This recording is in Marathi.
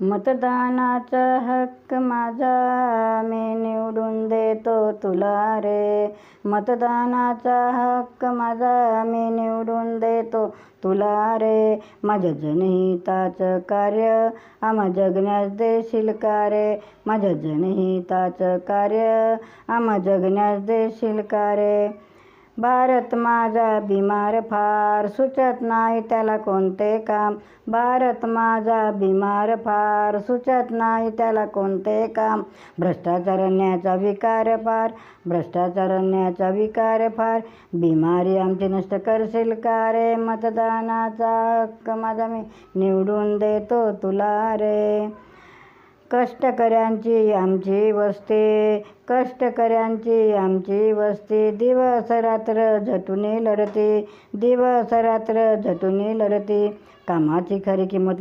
मतदानाचा हक्क माझा मी निवडून देतो तुला रे. मतदानाचा हक्क माझा मी निवडून देतो तुला रे. माझ्या जनहिताचं कार्य आम्हा जगण्यास देशील का रे. माझ्या जनहिताचं कार्य आम्हा जगण्यास देशील का रे. भारत माझा बिमार फार सुचत नाही त्याला कोणते काम. भारत माझा बिमार फार सुचत नाही त्याला कोणते काम. भ्रष्टाचारण्याचा विकार फार भ्रष्टाचारण्याचा विकार फार. बिमारी आमची नष्ट करशील का रे. मतदानाचा हक्क माझा मी निवडून देतो तुला रे. कष्टकऱ्यांची आमची वस्ती कष्टकऱ्यांची आमची वस्ती. दिवस रात्र झटून लढती दिवस रात्र झटून लढती. कामाची खरी किंमत